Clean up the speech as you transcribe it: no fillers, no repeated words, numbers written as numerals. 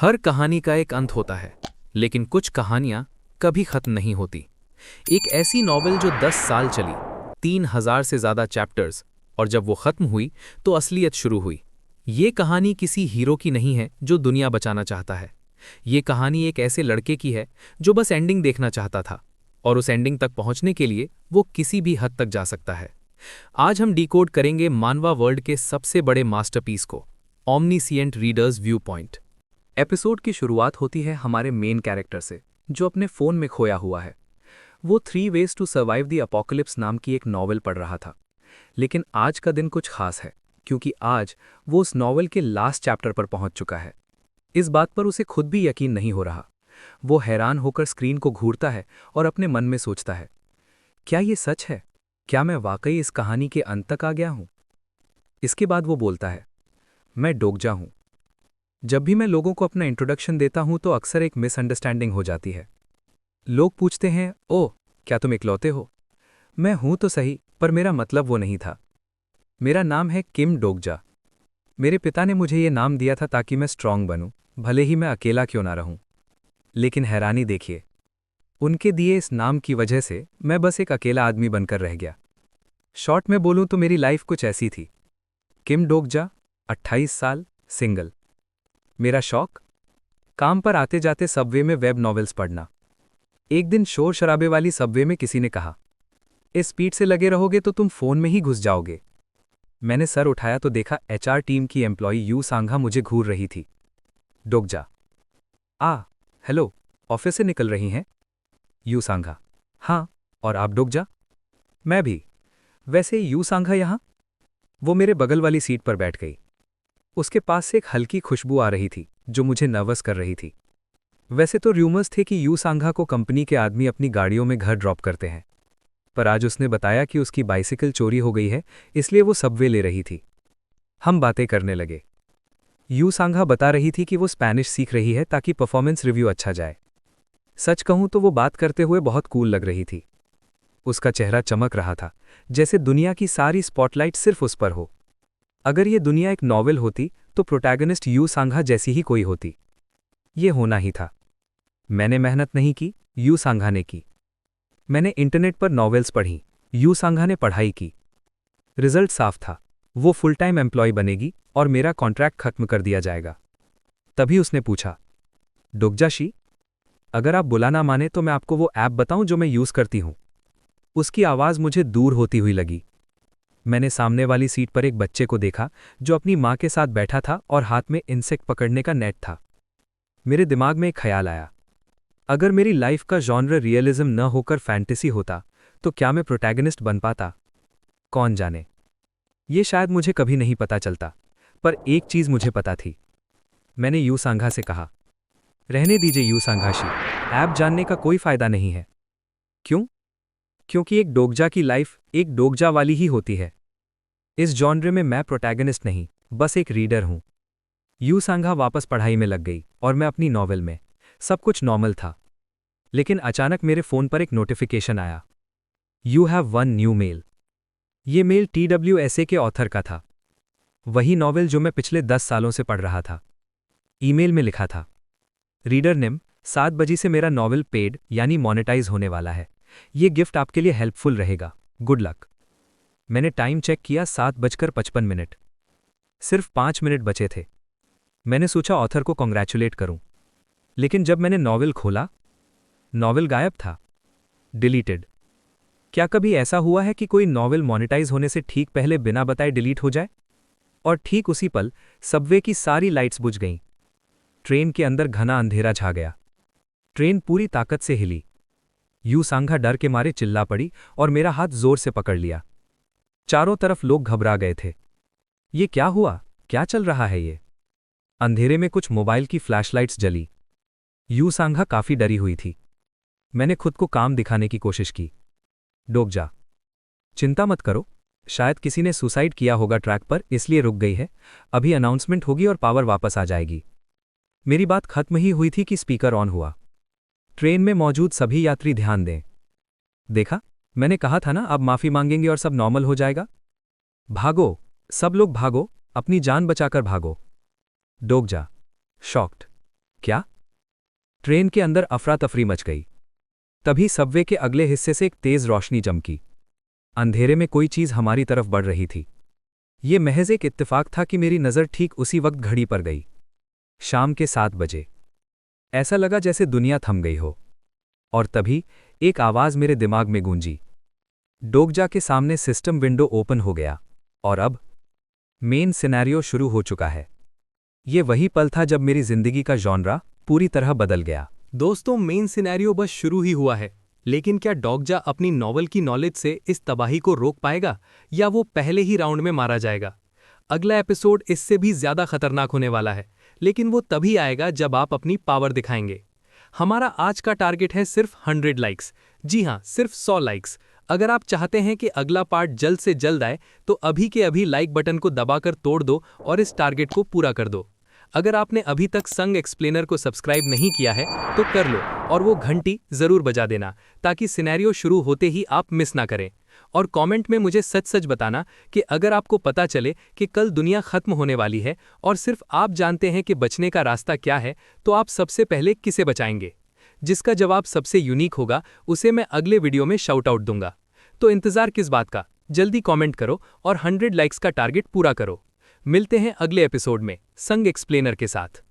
हर कहानी का एक अंत होता है, लेकिन कुछ कहानियां कभी खत्म नहीं होती। एक ऐसी नॉवेल जो 10 साल चली, 3000 से ज़्यादा चैप्टर्स, और जब वो खत्म हुई तो असलियत शुरू हुई। ये कहानी किसी हीरो की नहीं है जो दुनिया बचाना चाहता है। ये कहानी एक ऐसे लड़के की है जो बस एंडिंग देखना चाहता था, और उस एंडिंग तक पहुंचने के लिए वो किसी भी हद तक जा सकता है। आज हम डिकोड करेंगे मानवा वर्ल्ड के सबसे बड़े मास्टरपीस को, omniscient readers view point. Episode की शुरुआत होती है हमारे मेन कैरेक्टर से, जो अपने फ़ोन में खोया हुआ है। वो 3 ways to survive the apocalypse नाम की एक नॉवेल पढ़ रहा था। लेकिन आज का दिन कुछ खास है, क्योंकि आज वो उस नॉवेल के लास्ट चैप्टर पर पहुंच चुका है। इस बात पर उसे खुद भी यकीन नहीं हो रहा। वो हैरान होकर स्क्रीन को घूरता है और अपने मन में सोचता है, क्या ये सच है? क्या मैं वाकई इस कहानी के अंत तक आ गया हूं? इसके बाद वो बोलता है, मैं डोगजा हूं। जब भी मैं लोगों को अपना इंट्रोडक्शन देता हूं तो अक्सर एक मिसअंडरस्टैंडिंग हो जाती है। लोग पूछते हैं, ओह, क्या तुम इकलौते हो? मैं हूं तो सही, पर मेरा मतलब वो नहीं था। मेरा नाम है किम डोगजा। मेरे पिता ने मुझे ये नाम दिया था ताकि मैं स्ट्रांग बनूं, भले ही मैं अकेला क्यों ना रहूं। लेकिन हैरानी देखिए, उनके दिए इस नाम की वजह से मैं बस एक अकेला आदमी बनकर रह गया। शॉर्ट में बोलूं तो मेरी लाइफ कुछ ऐसी थी। किम डोगजा, 28 साल, सिंगल। मेरा शौक, काम पर आते जाते सबवे में वेब नॉवेल्स पढ़ना। एक दिन शोर शराबे वाली सबवे में किसी ने कहा, इस स्पीड से लगे रहोगे तो तुम फोन में ही घुस जाओगे। मैंने सर उठाया तो देखा एचआर टीम की एम्प्लॉई यू सांघा मुझे घूर रही थी। डोगजा, हेलो, ऑफिस से निकल रही हैं? यू सांघा, हाँ, और आप डोगजा? मैं भी। वैसे यू सांघा यहाँ? वो मेरे बगल वाली सीट पर बैठ गई। उसके पास से एक हल्की खुशबू आ रही थी जो मुझे नर्वस कर रही थी। वैसे तो र्यूमर्स थे कि यू सांघा को कंपनी के आदमी अपनी गाड़ियों में घर ड्रॉप करते हैं, पर आज उसने बताया कि उसकी बाइसिकल चोरी हो गई है, इसलिए वो सबवे ले रही थी। हम बातें करने लगे। यू सांघा बता रही थी कि वो स्पेनिश सीख रही है ताकि परफॉर्मेंस रिव्यू अच्छा जाए। सच कहूं तो वो बात करते हुए बहुत कूल लग रही थी। उसका चेहरा चमक रहा था, जैसे दुनिया की सारी स्पॉटलाइट सिर्फ उस पर हो। अगर ये दुनिया एक नॉवेल होती तो प्रोटैगनिस्ट यू सांघा जैसी ही कोई होती। ये होना ही था। मैंने मेहनत नहीं की, यू सांघा ने की। मैंने इंटरनेट पर नॉवेल्स पढ़ी, यू सांघा ने पढ़ाई की। रिजल्ट साफ था, वो फुल टाइम एम्प्लॉय बनेगी और मेरा कॉन्ट्रैक्ट खत्म कर दिया जाएगा। तभी उसने पूछा, डोगजाशी, अगर आप बुला ना माने तो मैं आपको वो ऐप बताऊं जो मैं यूज़ करती हूं। उसकी आवाज़ मुझे दूर होती हुई लगी। मैंने सामने वाली सीट पर एक बच्चे को देखा जो अपनी माँ के साथ बैठा था और हाथ में इंसेक्ट पकड़ने का नेट था। मेरे दिमाग में एक ख्याल आया, अगर मेरी लाइफ का जॉनर रियलिज्म न होकर फैंटेसी होता तो क्या मैं प्रोटैगनिस्ट बन पाता? कौन जाने। ये शायद मुझे कभी नहीं पता चलता, पर एक चीज़ मुझे पता थी। मैंने यू सांघा से कहा, रहने दीजिए यू सांघाशी, ऐप जानने का कोई फायदा नहीं है। क्यों? क्योंकि एक डोगजा की लाइफ एक डोगजा वाली ही होती है। इस जॉनर में मैं प्रोटैगनिस्ट नहीं, बस एक रीडर हूं। यू सांघा वापस पढ़ाई में लग गई और मैं अपनी नॉवेल में। सब कुछ नॉर्मल था। लेकिन अचानक मेरे फोन पर एक नोटिफिकेशन आया, you have one new mail. ये मेल TWSA के ऑथर का था, वही नॉवेल जो मैं पिछले 10 सालों से पढ़ रहा था। ईमेल में लिखा था, रीडर नेम, 7 बजे से मेरा नॉवेल पेड यानी मोनेटाइज होने वाला है। ये गिफ्ट आपके लिए हेल्पफुल रहेगा, गुड लक। मैंने टाइम चेक किया, 7:55। सिर्फ 5 मिनट बचे थे। मैंने सोचा ऑथर को कॉन्ग्रेचुलेट करूं, लेकिन जब मैंने नॉवेल खोला, नॉवेल गायब था, डिलीटेड। क्या कभी ऐसा हुआ है कि कोई नॉवेल मोनेटाइज होने से ठीक पहले बिना बताए डिलीट हो जाए? और ठीक उसी पल सबवे की सारी लाइट्स बुझ गईं। ट्रेन के अंदर घना अंधेरा छा गया। ट्रेन पूरी ताकत से हिली। यू सांघा डर के मारे चिल्ला पड़ी और मेरा हाथ जोर से पकड़ लिया। चारों तरफ लोग घबरा गए थे। ये क्या हुआ? क्या चल रहा है ये? अंधेरे में कुछ मोबाइल की फ्लैशलाइट्स जली। यू सांघा काफी डरी हुई थी। मैंने खुद को काम दिखाने की कोशिश की। डोगजा, चिंता मत करो, शायद किसी ने सुसाइड किया होगा ट्रैक पर, इसलिए रुक गई है। अभी अनाउंसमेंट होगी और पावर वापस आ जाएगी। मेरी बात खत्म ही हुई थी कि स्पीकर ऑन हुआ। ट्रेन में मौजूद सभी यात्री ध्यान दें। देखा, मैंने कहा था ना, अब माफी मांगेंगे और सब नॉर्मल हो जाएगा। भागो, सब लोग भागो, अपनी जान बचाकर भागो। डोगजा, शॉक्ड, क्या? ट्रेन के अंदर अफरा तफरी मच गई। तभी सबवे के अगले हिस्से से एक तेज रोशनी चमकी। अंधेरे में कोई चीज हमारी तरफ बढ़ रही थी। ये महज एक इत्तेफाक था कि मेरी नज़र ठीक उसी वक्त घड़ी पर गई। शाम के 7 बजे। ऐसा लगा जैसे दुनिया थम गई हो। और तभी एक आवाज मेरे दिमाग में गूंजी। डोगजा के सामने सिस्टम विंडो ओपन हो गया। और अब मेन सिनेरियो शुरू हो चुका है। ये वही पल था जब मेरी जिंदगी का जॉनरा पूरी तरह बदल गया। दोस्तों, मेन सिनेरियो बस शुरू ही हुआ है। लेकिन क्या डोगजा अपनी नॉवल की नॉलेज से इस तबाही को रोक पाएगा, या वो पहले ही राउंड में मारा जाएगा? अगला एपिसोड इससे भी ज्यादा खतरनाक होने वाला है, लेकिन वो तभी आएगा जब आप अपनी पावर दिखाएंगे। हमारा आज का टारगेट है सिर्फ 100 लाइक्स। जी हाँ, सिर्फ 100 लाइक्स। अगर आप चाहते हैं कि अगला पार्ट जल्द से जल्द आए, तो अभी के अभी लाइक बटन को दबाकर तोड़ दो और इस टारगेट को पूरा कर दो। अगर आपने अभी तक संग एक्सप्लेनर को सब्सक्राइब नहीं किया है, तो कर लो और वो घंटी जरूर बजा देना, ताकि सिनेरियो शुरू होते ही आप मिस ना करें। और कमेंट में मुझे सच सच बताना कि अगर आपको पता चले कि कल दुनिया खत्म होने वाली है और सिर्फ आप जानते हैं कि बचने का रास्ता क्या है, तो आप सबसे पहले किसे बचाएंगे? जिसका जवाब सबसे यूनिक होगा, उसे मैं अगले वीडियो में शाउट आउट दूंगा। तो इंतजार किस बात का? जल्दी कमेंट करो और 100 लाइक्स का टारगेट पूरा करो। मिलते हैं अगले एपिसोड में संग एक्सप्लेनर के साथ।